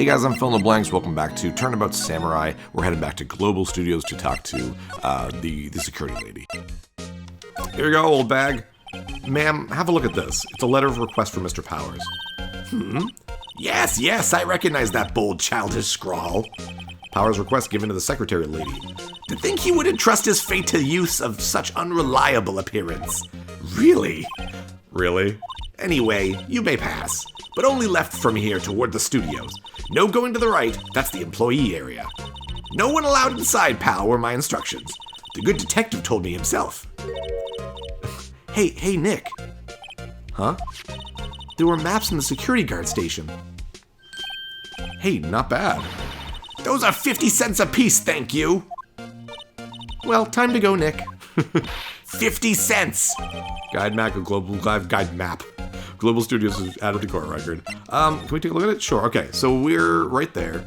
Hey guys, I'm PhilInTheBlanks. Welcome back to Turnabout Samurai. We're heading back to Global Studios to talk to the security lady. Here you go, Oldbag. Ma'am, have a look at this. It's a letter of request for Mr. Powers. Yes, I recognize that bold, childish scrawl. Powers request given to the secretary lady. To think he would entrust his fate to the use of such unreliable appearance. Really? Really? Anyway, you may pass, but only left from here toward the studios. No going to the right, that's the employee area. No one allowed inside, pal, were my instructions. The good detective told me himself. Hey, Nick. Huh? There were maps in the security guard station. Hey, not bad. Those are 50 cents apiece, thank you. Well, time to go, Nick. 50 cents. Guide map. Global Studios is added to court record. Can we take a look at it? Sure. Okay, so we're right there.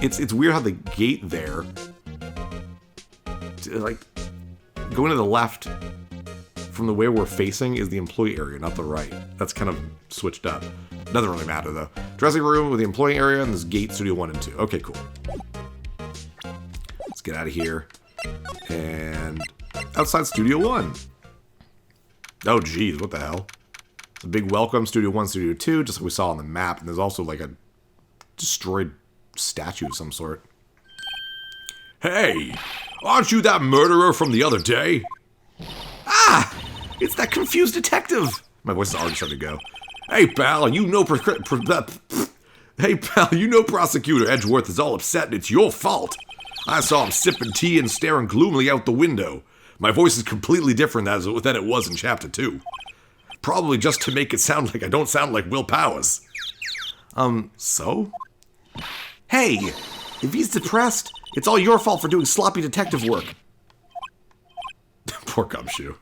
It's weird how the gate there, like, going to the left from the way we're facing is the employee area, not the right. That's kind of switched up. Doesn't really matter though. Dressing room with the employee area and this gate, Studio 1 and 2. Okay, cool. Let's get out of here. And outside Studio 1. Oh, geez, what the hell? It's a big welcome, Studio 1, Studio 2, just like we saw on the map. And there's also like a destroyed statue of some sort. Hey, aren't you that murderer from the other day? Ah, it's that confused detective. My voice is already starting to go. Hey, pal, you know Prosecutor Edgeworth is all upset and it's your fault. I saw him sipping tea and staring gloomily out the window. My voice is completely different than it was in Chapter 2. Probably just to make it sound like I don't sound like Will Powers. So? Hey, if he's depressed, it's all your fault for doing sloppy detective work. Poor Gumshoe.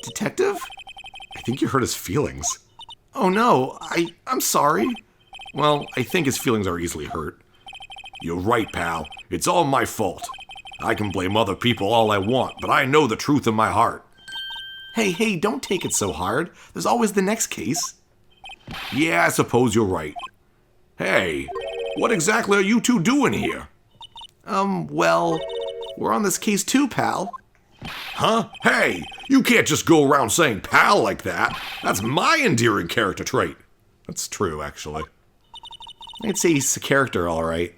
Detective? I think you hurt his feelings. Oh no, I'm sorry. Well, I think his feelings are easily hurt. You're right, pal. It's all my fault. I can blame other people all I want, but I know the truth in my heart. Hey, don't take it so hard. There's always the next case. Yeah, I suppose you're right. Hey, what exactly are you two doing here? Well, we're on this case too, pal. Huh? Hey, you can't just go around saying pal like that. That's my endearing character trait. That's true, actually. I'd say he's a character, all right.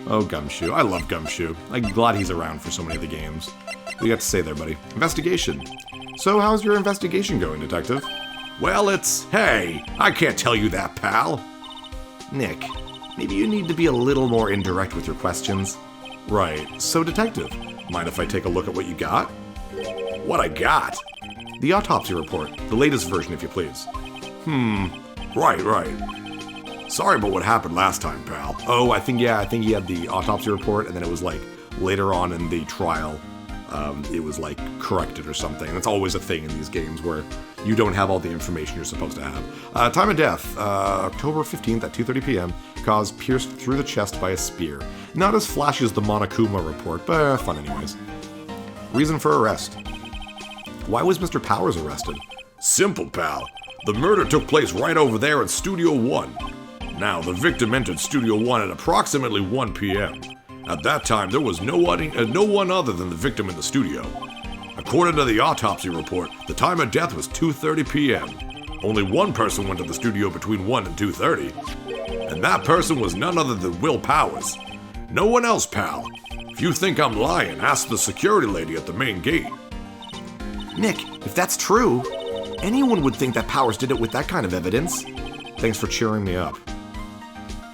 Oh, Gumshoe. I love Gumshoe. I'm glad he's around for so many of the games. What do you got to say there, buddy? Investigation. So, how's your investigation going, detective? Well, hey, I can't tell you that, pal. Nick, maybe you need to be a little more indirect with your questions. Right. So, detective, mind if I take a look at what you got? What I got? The autopsy report. The latest version, if you please. Right. Sorry about what happened last time, pal. Oh, I think he had the autopsy report, and then it was like later on in the trial, it was like corrected or something. That's always a thing in these games where you don't have all the information you're supposed to have. Time of death, October 15th at 2:30 p.m. Cause pierced through the chest by a spear. Not as flashy as the Monokuma report, but fun anyways. Reason for arrest. Why was Mr. Powers arrested? Simple, pal. The murder took place right over there in Studio 1. Now, the victim entered Studio 1 at approximately 1 p.m. At that time, there was no one other than the victim in the studio. According to the autopsy report, the time of death was 2:30 p.m. Only one person went to the studio between 1 and 2:30. And that person was none other than Will Powers. No one else, pal. If you think I'm lying, ask the security lady at the main gate. Nick, if that's true, anyone would think that Powers did it with that kind of evidence. Thanks for cheering me up.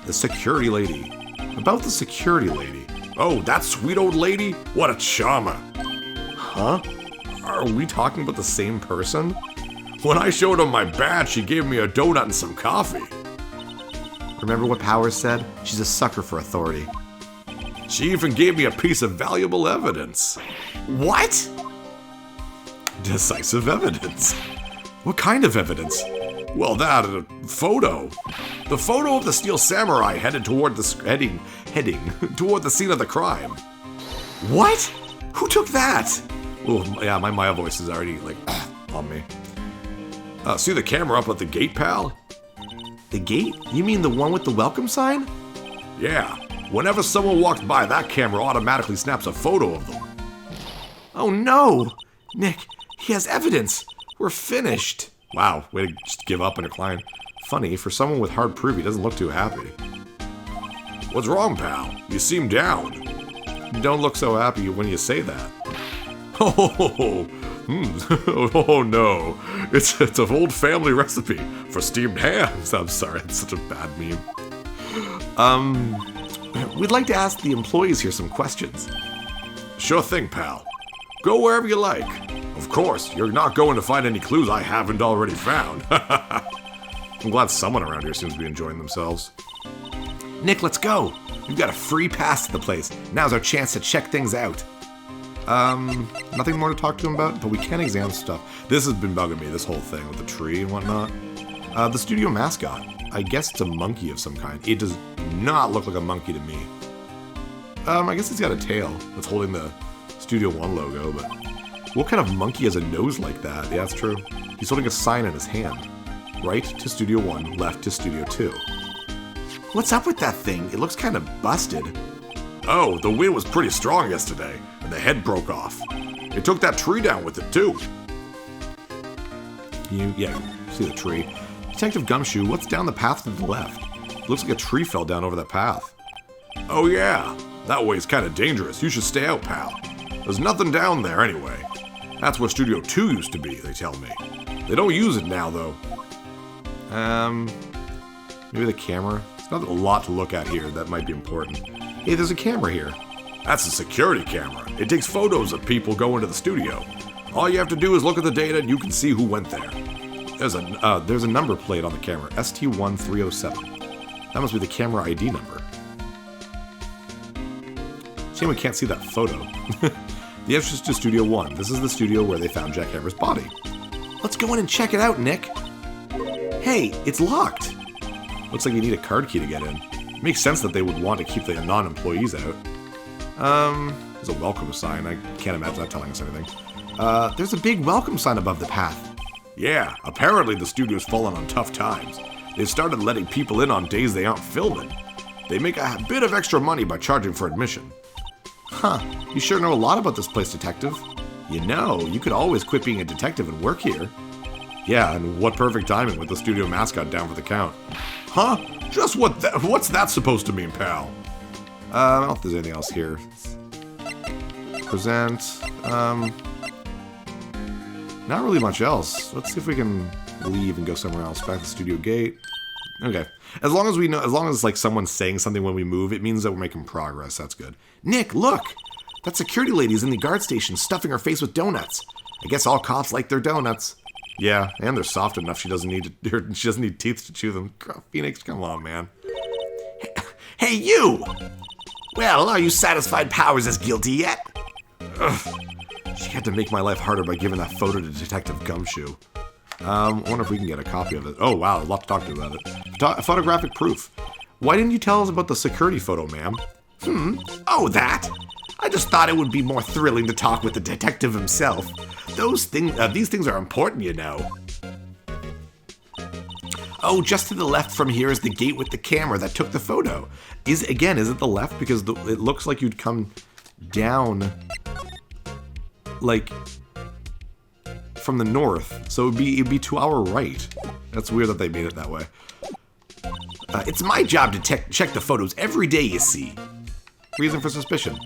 The security lady. About the security lady. Oh, that sweet old lady? What a charmer. Huh? Are we talking about the same person? When I showed her my badge, she gave me a donut and some coffee. Remember what Powers said? She's a sucker for authority. She even gave me a piece of valuable evidence. What? Decisive evidence. What kind of evidence? Well, that photo. The photo of the Steel Samurai heading toward the scene of the crime. What? Who took that? Oh, yeah, my Maya voice is already, on me. See the camera up at the gate, pal? The gate? You mean the one with the welcome sign? Yeah. Whenever someone walks by, that camera automatically snaps a photo of them. Oh no! Nick, he has evidence. We're finished. Wow, way to just give up and decline. Funny, for someone with hard proof, he doesn't look too happy. What's wrong, pal? You seem down. You don't look so happy when you say that. Oh, oh no. It's an old family recipe for steamed hams. I'm sorry, it's such a bad meme. We'd like to ask the employees here some questions. Sure thing, pal. Go wherever you like. Of course, you're not going to find any clues I haven't already found. I'm glad someone around here seems to be enjoying themselves. Nick, let's go. We've got a free pass to the place. Now's our chance to check things out. Nothing more to talk to him about, but we can examine stuff. This has been bugging me, this whole thing with the tree and whatnot. The studio mascot. I guess it's a monkey of some kind. It does not look like a monkey to me. I guess it's got a tail that's holding the Studio One logo, but what kind of monkey has a nose like that? Yeah, that's true. He's holding a sign in his hand. Right to Studio One, left to Studio 2. What's up with that thing? It looks kind of busted. Oh, the wind was pretty strong yesterday, and the head broke off. It took that tree down with it, too. Yeah, see the tree. Detective Gumshoe, what's down the path to the left? It looks like a tree fell down over that path. Oh yeah, that way's kind of dangerous. You should stay out, pal. There's nothing down there anyway. That's where Studio 2 used to be, they tell me. They don't use it now, though. Maybe the camera? There's not a lot to look at here that might be important. Hey, there's a camera here. That's a security camera. It takes photos of people going to the studio. All you have to do is look at the data and you can see who went there. There's a number plate on the camera, ST1307. That must be the camera ID number. Shame we can't see that photo. The entrance to Studio 1. This is the studio where they found Jack Hammer's body. Let's go in and check it out, Nick. Hey, it's locked. Looks like you need a card key to get in. Makes sense that they would want to keep the non-employees out. There's a welcome sign. I can't imagine that telling us anything. There's a big welcome sign above the path. Yeah, apparently the studio's fallen on tough times. They've started letting people in on days they aren't filming. They make a bit of extra money by charging for admission. Huh, you sure know a lot about this place, detective. You know, you could always quit being a detective and work here. Yeah, and what perfect timing with the studio mascot down for the count. Huh? Just what's that supposed to mean, pal? I don't know if there's anything else here. Present, not really much else. Let's see if we can leave and go somewhere else. Back to the studio gate. Okay. As long as like someone's saying something when we move, it means that we're making progress. That's good. Nick, look! That security lady's in the guard station stuffing her face with donuts. I guess all cops like their donuts. Yeah, and they're soft enough she doesn't need teeth to chew them. Phoenix, come on, man. Hey, you! Well, are you satisfied Powers is guilty yet? Ugh. She had to make my life harder by giving that photo to Detective Gumshoe. I wonder if we can get a copy of it. Oh, wow, a lot to talk to about it. Photographic proof. Why didn't you tell us about the security photo, ma'am? Oh, that? I just thought it would be more thrilling to talk with the detective himself. These things are important, you know. Oh, just to the left from here is the gate with the camera that took the photo. Is it the left? Because it looks like you'd come down, like, from the north. So it'd be to our right. That's weird that they made it that way. It's my job to check the photos every day, you see. Reason for suspicion.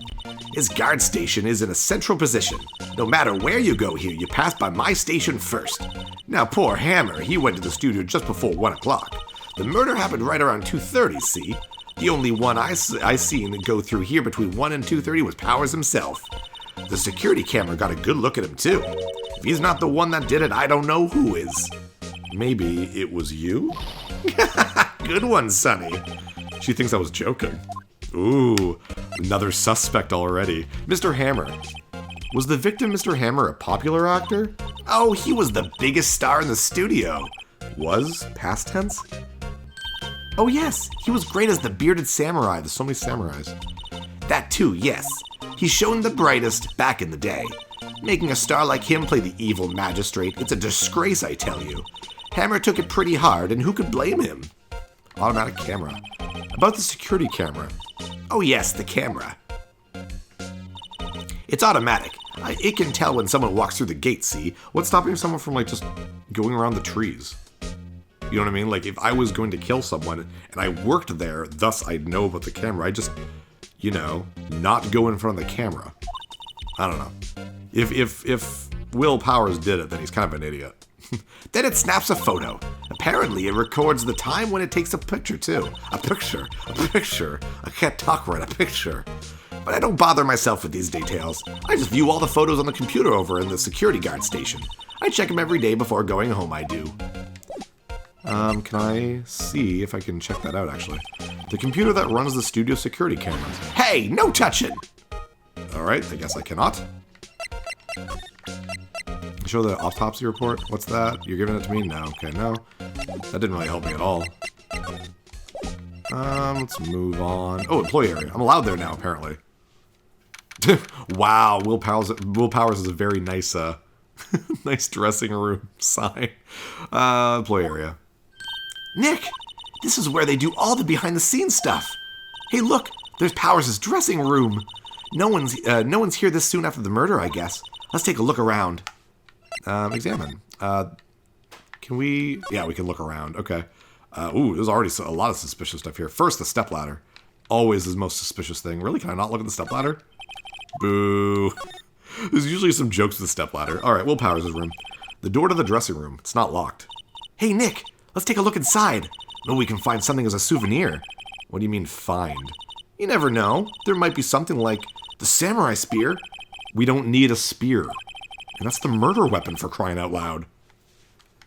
His guard station is in a central position. No matter where you go here, you pass by my station first. Now, poor Hammer, he went to the studio just before 1 o'clock. The murder happened right around 2:30, see? The only one I seen go through here between 1 and 2:30 was Powers himself. The security camera got a good look at him, too. If he's not the one that did it, I don't know who is. Maybe it was you? Good one, Sonny. She thinks I was joking. Ooh, another suspect already. Mr. Hammer. Was the victim Mr. Hammer a popular actor? Oh, he was the biggest star in the studio. Was? Past tense? Oh yes, he was great as the bearded samurai. There's so many samurais. That too, yes. He shone the brightest back in the day. Making a star like him play the evil magistrate, it's a disgrace, I tell you. Hammer took it pretty hard, and who could blame him? Automatic camera. About the security camera. Oh yes, the camera. It's automatic. It can tell when someone walks through the gate, see? What's stopping someone from, like, just going around the trees? You know what I mean? Like, if I was going to kill someone, and I worked there, thus I'd know about the camera, I'd just, you know, not go in front of the camera. I don't know. If Will Powers did it, then he's kind of an idiot. Then it snaps a photo. Apparently, it records the time when it takes a picture, too. A picture. I can't talk right, a picture. But I don't bother myself with these details. I just view all the photos on the computer over in the security guard station. I check them every day before going home, I do. Can I see if I can check that out, actually? The computer that runs the studio security cameras. Hey, no touching! Alright, I guess I cannot. Show the autopsy report. What's that? You're giving it to me? No. Okay, no. That didn't really help me at all. Let's move on. Oh, employee area. I'm allowed there now, apparently. Wow, Will Powers is a very nice, nice dressing room sign. Employee area. Nick, this is where they do all the behind-the-scenes stuff. Hey, look, there's Powers' dressing room. No one's here this soon after the murder, I guess. Let's take a look around. Examine. Can we... Yeah, we can look around. Okay. Ooh, there's already a lot of suspicious stuff here. First, the stepladder. Always the most suspicious thing. Really? Can I not look at the stepladder? Boo. There's usually some jokes with the stepladder. Alright, Will Powers' room. The door to the dressing room. It's not locked. Hey, Nick! Let's take a look inside. Maybe we can find something as a souvenir. What do you mean, find? You never know. There might be something like the samurai spear. We don't need a spear. And that's the murder weapon, for crying out loud.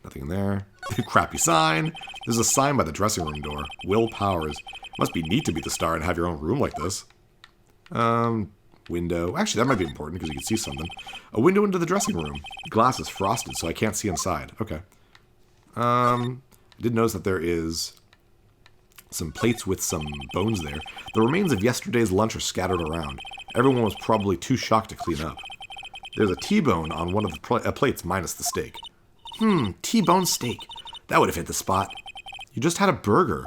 Nothing in there. Crappy sign. There's a sign by the dressing room door. Will Powers. Must be neat to be the star and have your own room like this. Window. Actually, that might be important because you can see something. A window into the dressing room. Glass is frosted, so I can't see inside. Okay. I did notice that there is some plates with some bones there. The remains of yesterday's lunch are scattered around. Everyone was probably too shocked to clean up. There's a T-bone on one of the plates minus the steak. T-bone steak. That would have hit the spot. You just had a burger.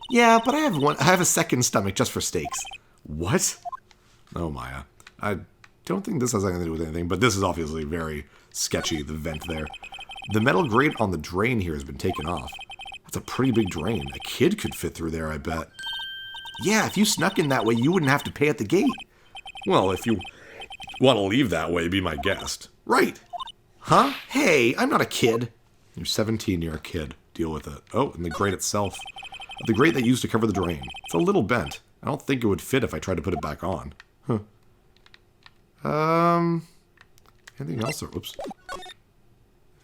Yeah, but I have a second stomach just for steaks. What? Oh, Maya. I don't think this has anything to do with anything, but this is obviously very sketchy, the vent there. The metal grate on the drain here has been taken off. That's a pretty big drain. A kid could fit through there, I bet. Yeah, if you snuck in that way, you wouldn't have to pay at the gate. Well, if you want to leave that way, be my guest. Right. Huh? Hey, I'm not a kid. You're 17, you're a kid. Deal with it. Oh, and the grate itself. The grate they used to cover the drain. It's a little bent. I don't think it would fit if I tried to put it back on. Huh. Anything else? Oops.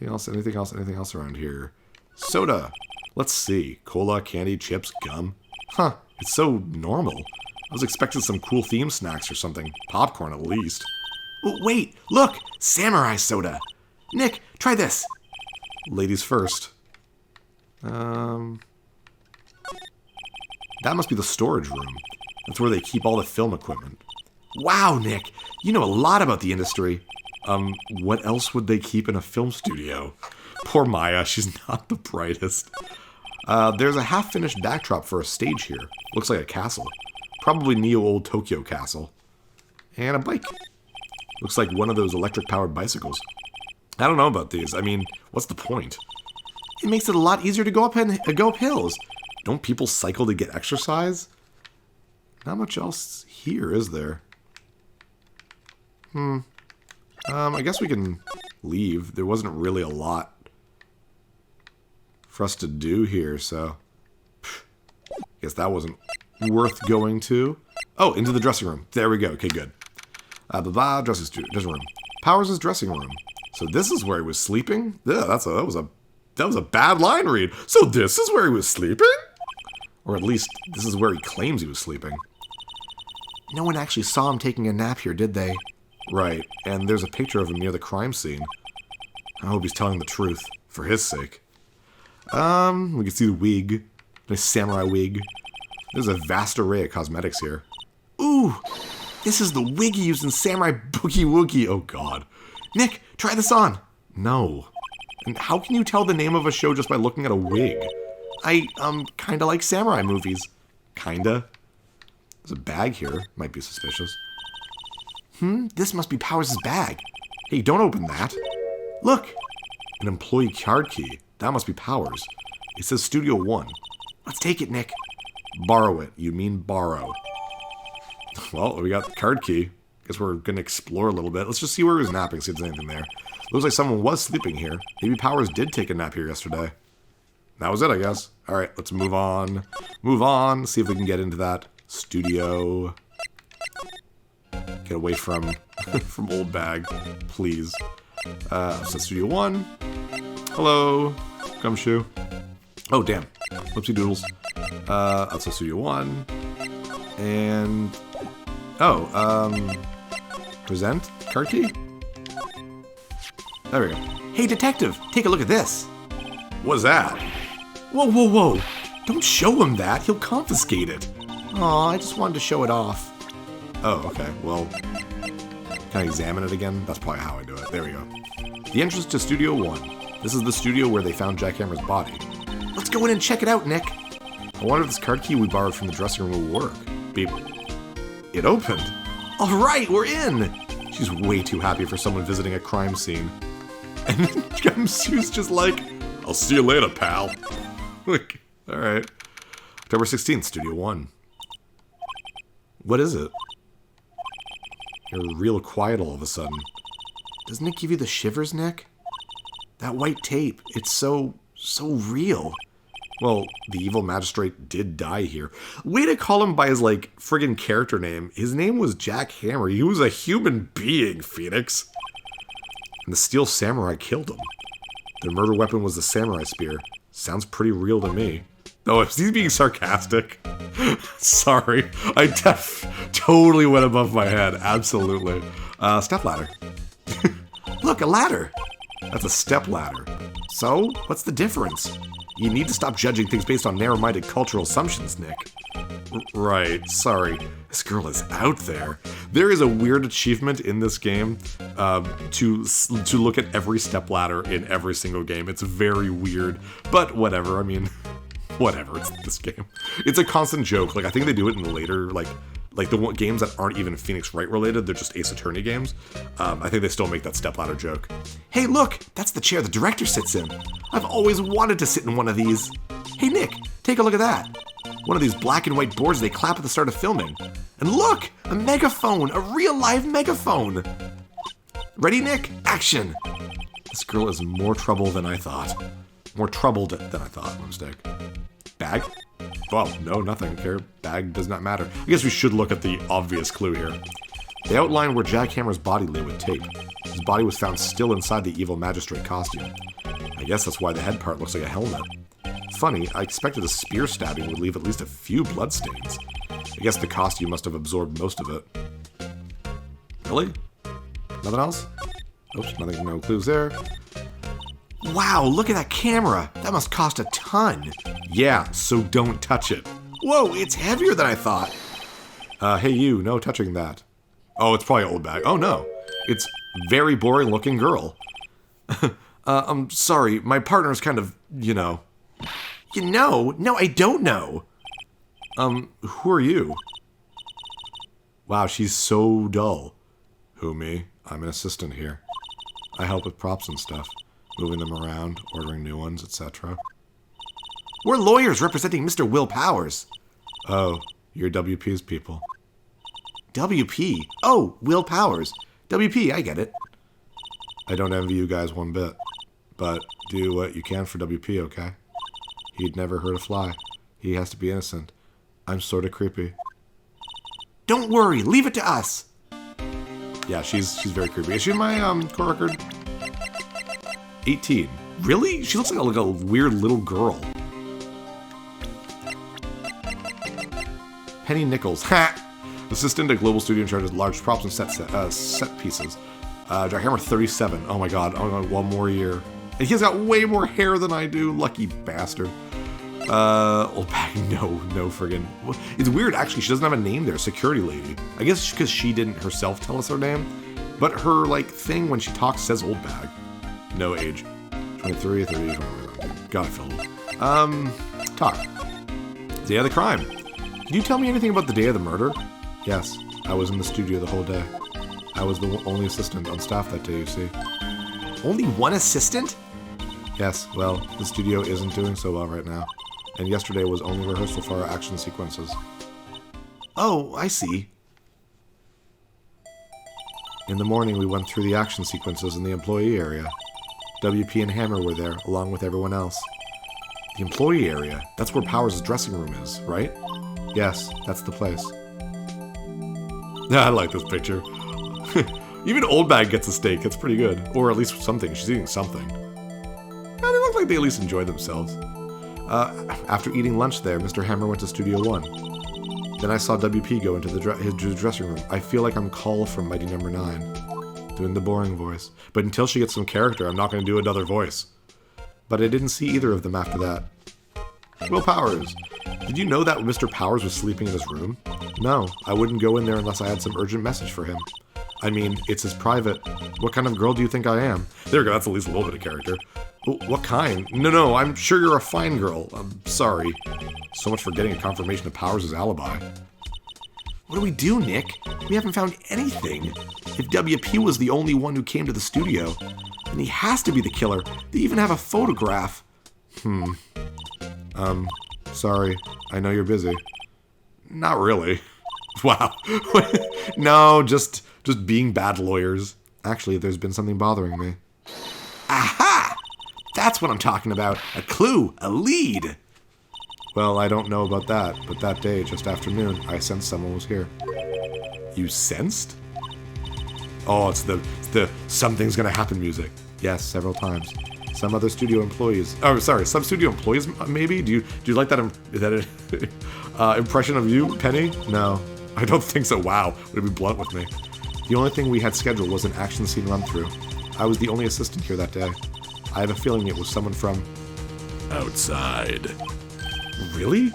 Anything else around here? Soda. Let's see. Cola, candy, chips, gum. Huh. It's so normal. I was expecting some cool theme snacks or something. Popcorn, at least. Oh, wait. Look. Samurai soda. Nick, try this. Ladies first. That must be the storage room. That's where they keep all the film equipment. Wow, Nick. You know a lot about the industry. What else would they keep in a film studio? Poor Maya, she's not the brightest. There's a half-finished backdrop for a stage here. Looks like a castle. Probably Neo Olde Tokyo castle. And a bike. Looks like one of those electric-powered bicycles. I don't know about these. I mean, what's the point? It makes it a lot easier to go up hills. Don't people cycle to get exercise? Not much else here, is there? I guess we can leave. There wasn't really a lot for us to do here, so... I guess that wasn't worth going to. Oh, into the dressing room. There we go. Okay, good. Dressing room. Powers' dressing room. So this is where he was sleeping? Yeah, that was a bad line read. So this is where he was sleeping? Or at least, this is where he claims he was sleeping. No one actually saw him taking a nap here, did they? Right, and there's a picture of him near the crime scene. I hope he's telling the truth, for his sake. We can see the wig. Nice samurai wig. There's a vast array of cosmetics here. Ooh! This is the wig he used in Samurai Boogie Woogie. Oh, God. Nick, try this on. No. And how can you tell the name of a show just by looking at a wig? I, kinda like samurai movies. Kinda. There's a bag here. Might be suspicious. This must be Powers' bag. Hey, don't open that. Look! An employee card key. That must be Powers. It says Studio 1. Let's take it, Nick. Borrow it. You mean borrow. Well, we got the card key. Guess we're gonna explore a little bit. Let's just see where he was napping, see if there's anything there. Looks like someone was sleeping here. Maybe Powers did take a nap here yesterday. That was it, I guess. Alright, let's move on. Move on. See if we can get into that studio. Get away from from Oldbag, please. So Studio 1. Hello, Gumshoe. Oh, damn. Whoopsie doodles. That's Studio 1. And... Oh, present? Card key? There we go. Hey, detective, take a look at this. What's that? Whoa, whoa, whoa. Don't show him that. He'll confiscate it. Aw, I just wanted to show it off. Oh, okay. Well, can I examine it again? That's probably how I do it. There we go. The entrance to Studio 1. This is the studio where they found Jackhammer's body. Let's go in and check it out, Nick. I wonder if this card key we borrowed from the dressing room will work. Beep. It opened. All right, we're in. She's way too happy for someone visiting a crime scene. And then Gumshoe's just like, I'll see you later, pal. Look, all right. October 16th, Studio 1. What is it? You're real quiet all of a sudden. Doesn't it give you the shivers, Nick? That white tape, it's so real. Well, the evil magistrate did die here. Way to call him by his, like, friggin' character name. His name was Jack Hammer. He was a human being, Phoenix. And the Steel Samurai killed him. Their murder weapon was the samurai spear. Sounds pretty real to me. Oh, if he's being sarcastic. Sorry. I totally went above my head. Absolutely. Step ladder. Look, a ladder. That's a step ladder. So, what's the difference? You need to stop judging things based on narrow-minded cultural assumptions, Nick. Right, sorry. This girl is out there. There is a weird achievement in this game to look at every stepladder in every single game. It's very weird, but whatever. I mean, whatever. It's this game. It's a constant joke. Like, I think they do it in later, like the games that aren't even Phoenix Wright related. They're just Ace Attorney games. I think they still make that stepladder joke. Hey, look! That's the chair the director sits in. I've always wanted to sit in one of these. Hey, Nick, take a look at that. One of these black and white boards they clap at the start of filming. And look! A megaphone! A real live megaphone! Ready, Nick? Action! This girl is more trouble than I thought. More troubled than I thought. My mistake. Bag? Well, no, nothing. Care. Bag does not matter. I guess we should look at the obvious clue here. They outline where Jackhammer's body lay with tape. His body was found still inside the evil magistrate costume. I guess that's why the head part looks like a helmet. Funny, I expected a spear stabbing would leave at least a few bloodstains. I guess the costume must have absorbed most of it. Really? Nothing else? Oops, nothing, no clues there. Wow, look at that camera! That must cost a ton! Yeah, so don't touch it. Whoa, it's heavier than I thought! Hey you, no touching that. Oh, it's probably Oldbag. Oh no, it's very boring looking girl. I'm sorry, my partner's kind of, you know. You know? No, I don't know. Who are you? Wow, she's so dull. Who, me? I'm an assistant here. I help with props and stuff. Moving them around, ordering new ones, etc. We're lawyers representing Mr. Will Powers. Oh, you're WP's people. WP? Oh, Will Powers. WP, I get it. I don't envy you guys one bit. But do what you can for WP, okay? He'd never hurt a fly. He has to be innocent. I'm sort of creepy. Don't worry, leave it to us. Yeah, she's very creepy. Is she in my court record? 18. Really? She looks like a weird little girl. Penny Nichols. Ha! Assistant at Global Studio in charge of large props and set pieces. Jackhammer 37. Oh my god, one more year. And he's got way more hair than I do. Lucky bastard. Oldbag, no friggin'. It's weird, actually. She doesn't have a name there. Security lady. I guess because she didn't herself tell us her name. But her, like, thing when she talks says Oldbag. No age. 23, 30, 21. Got it, Phil. Talk. Day of the crime. Can you tell me anything about the day of the murder? Yes, I was in the studio the whole day. I was the only assistant on staff that day, you see. Only one assistant? Yes, well, the studio isn't doing so well right now. And yesterday was only rehearsal for our action sequences. Oh, I see. In the morning, we went through the action sequences in the employee area. WP and Hammer were there, along with everyone else. The employee area? That's where Powers' dressing room is, right? Yes, that's the place. I like this picture. Even Oldbag gets a steak. It's pretty good. Or at least something. She's eating something. Yeah, they look like they at least enjoy themselves. After eating lunch there, Mr. Hammer went to Studio 1. Then I saw WP go into his dressing room. I feel like I'm Call from Mighty Number 9. Doing the boring voice. But until she gets some character, I'm not going to do another voice. But I didn't see either of them after that. Will Powers, did you know that Mr. Powers was sleeping in his room? No, I wouldn't go in there unless I had some urgent message for him. I mean, it's his private. What kind of girl do you think I am? There we go, that's at least a little bit of character. What kind? No, I'm sure you're a fine girl. I'm sorry. So much for getting a confirmation of Powers' alibi. What do we do, Nick? We haven't found anything. If WP was the only one who came to the studio, then he has to be the killer. They even have a photograph. Sorry. I know you're busy. Not really. Wow. No, just being bad lawyers. Actually, there's been something bothering me. Aha! That's what I'm talking about. A clue. A lead. Well, I don't know about that, but that day, just after noon, I sensed someone was here. You sensed? Oh, it's the something's gonna happen music. Yes, several times. Some other studio employees. Oh, sorry, some studio employees maybe? Do you like that impression of you, Penny? No. I don't think so. Wow. Would it be blunt with me? The only thing we had scheduled was an action scene run-through. I was the only assistant here that day. I have a feeling it was someone from... outside. Really?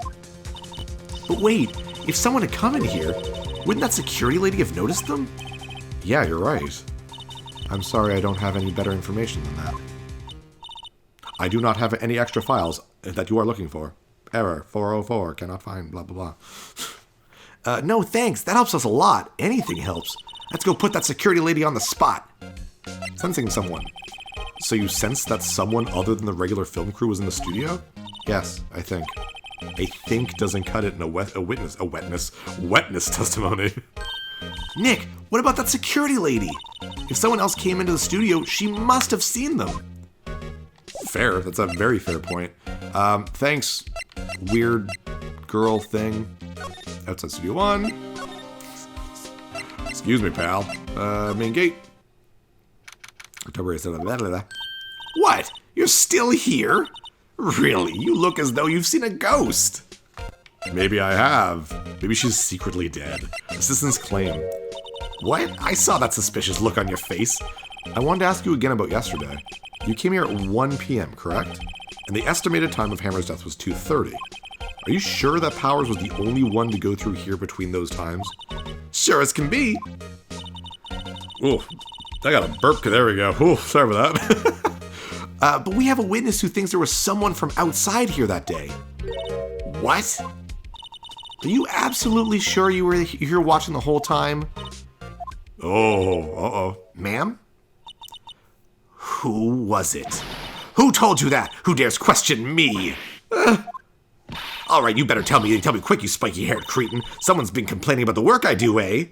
But wait, if someone had come in here, wouldn't that security lady have noticed them? Yeah, you're right. I'm sorry I don't have any better information than that. I do not have any extra files that you are looking for. Error 404, cannot find, blah, blah, blah. No, thanks. That helps us a lot. Anything helps. Let's go put that security lady on the spot. Sensing someone. So you sensed that someone other than the regular film crew was in the studio? Yes, I think. A think doesn't cut it in a wetness testimony. Nick, what about that security lady? If someone else came into the studio, she must have seen them. Fair. That's a very fair point. Thanks, weird girl thing. Outside Studio 1. Excuse me, pal. Main gate. October 7th. What? You're still here? Really? You look as though you've seen a ghost. Maybe I have. Maybe she's secretly dead. Assistants claim. What? I saw that suspicious look on your face. I wanted to ask you again about yesterday. You came here at 1 p.m., correct? And the estimated time of Hammer's death was 2:30. Are you sure that Powers was the only one to go through here between those times? Sure as can be. Ooh, I got a burp. There we go. Ooh, sorry for that. But we have a witness who thinks there was someone from outside here that day. What? Are you absolutely sure you were here watching the whole time? Oh, uh-oh. Ma'am? Who was it? Who told you that? Who dares question me? All right, you better tell me quick, you spiky-haired cretin. Someone's been complaining about the work I do, eh?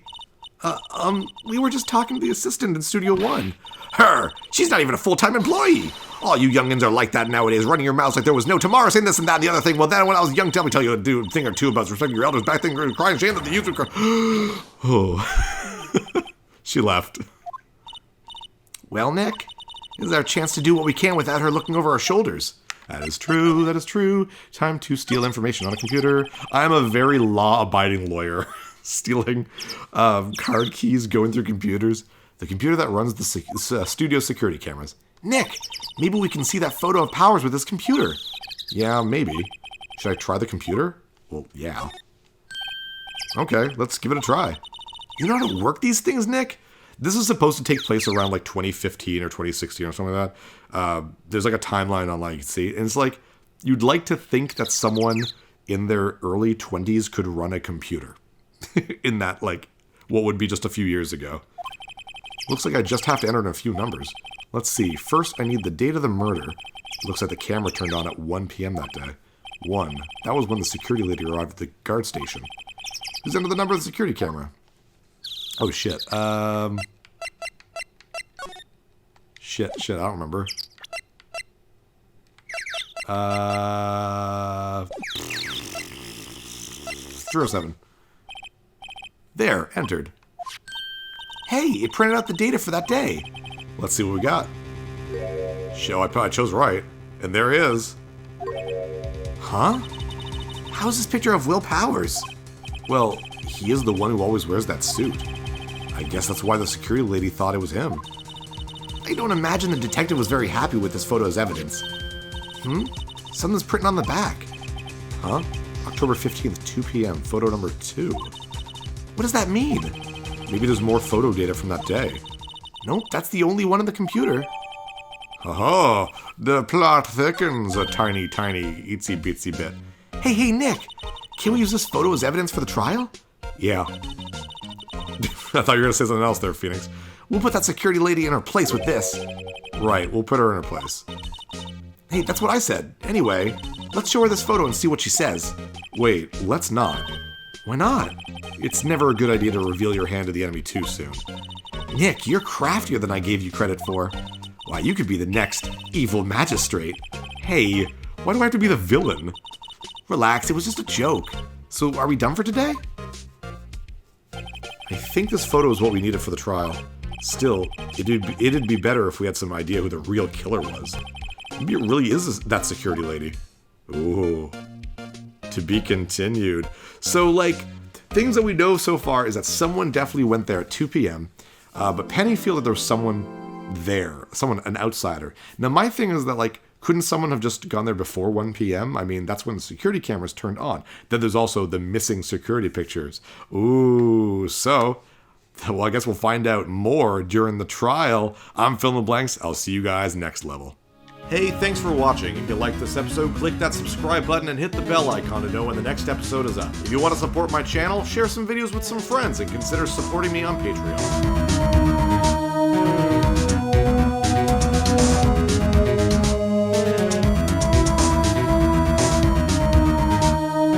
We were just talking to the assistant in Studio 1. Her! She's not even a full-time employee! All you youngins are like that nowadays, running your mouths like there was no tomorrow, saying this and that and the other thing. Well, then when I was young, tell me a thing or two about respecting your elders, back thing, crying shame that the youth would cry. Oh. She left. Well, Nick, this is our chance to do what we can without her looking over our shoulders. That is true, that is true. Time to steal information on a computer. I'm a very law-abiding lawyer. Stealing card keys, going through computers. The computer that runs the studio security cameras. Nick, maybe we can see that photo of Powers with this computer. Yeah, maybe. Should I try the computer? Well, yeah. Okay, let's give it a try. You know how to work these things, Nick? This is supposed to take place around like 2015 or 2016 or something like that. There's like a timeline on like, see, and it's like, you'd like to think that someone in their early 20s could run a computer in that, like, what would be just a few years ago. Looks like I just have to enter in a few numbers. Let's see. First, I need the date of the murder. Looks like the camera turned on at 1 p.m. that day. 1. That was when the security lady arrived at the guard station. Who's under the number of the security camera? Oh, shit. Shit, I don't remember. 307. There, entered. Hey, it printed out the data for that day. Let's see what we got. I chose right. And there he is. Huh? How's this picture of Will Powers? Well, he is the one who always wears that suit. I guess that's why the security lady thought it was him. I don't imagine the detective was very happy with this photo as evidence. Something's printed on the back. Huh? October 15th, 2 p.m., photo number 2. What does that mean? Maybe there's more photo data from that day. Nope, that's the only one on the computer. Haha, the plot thickens a tiny, itsy bitsy bit. Hey, Nick, can we use this photo as evidence for the trial? Yeah. I thought you were going to say something else there, Phoenix. We'll put that security lady in her place with this. Right, we'll put her in her place. Hey, that's what I said. Anyway, let's show her this photo and see what she says. Wait, let's not. Why not? It's never a good idea to reveal your hand to the enemy too soon. Nick, you're craftier than I gave you credit for. Why, you could be the next evil magistrate. Hey, why do I have to be the villain? Relax, it was just a joke. So, are we done for today? I think this photo is what we needed for the trial. Still, it'd be better if we had some idea who the real killer was. Maybe it really is that security lady. Ooh. To be continued. So, like, things that we know so far is that someone definitely went there at 2 p.m., but Penny feels that there was someone there, an outsider. Now, my thing is that, like, couldn't someone have just gone there before 1 p.m.? I mean, that's when the security cameras turned on. Then there's also the missing security pictures. Ooh, so, well, I guess we'll find out more during the trial. I'm PhilInTheBlanks. I'll see you guys next level. Hey, thanks for watching. If you liked this episode, click that subscribe button and hit the bell icon to know when the next episode is up. If you want to support my channel, share some videos with some friends and consider supporting me on Patreon.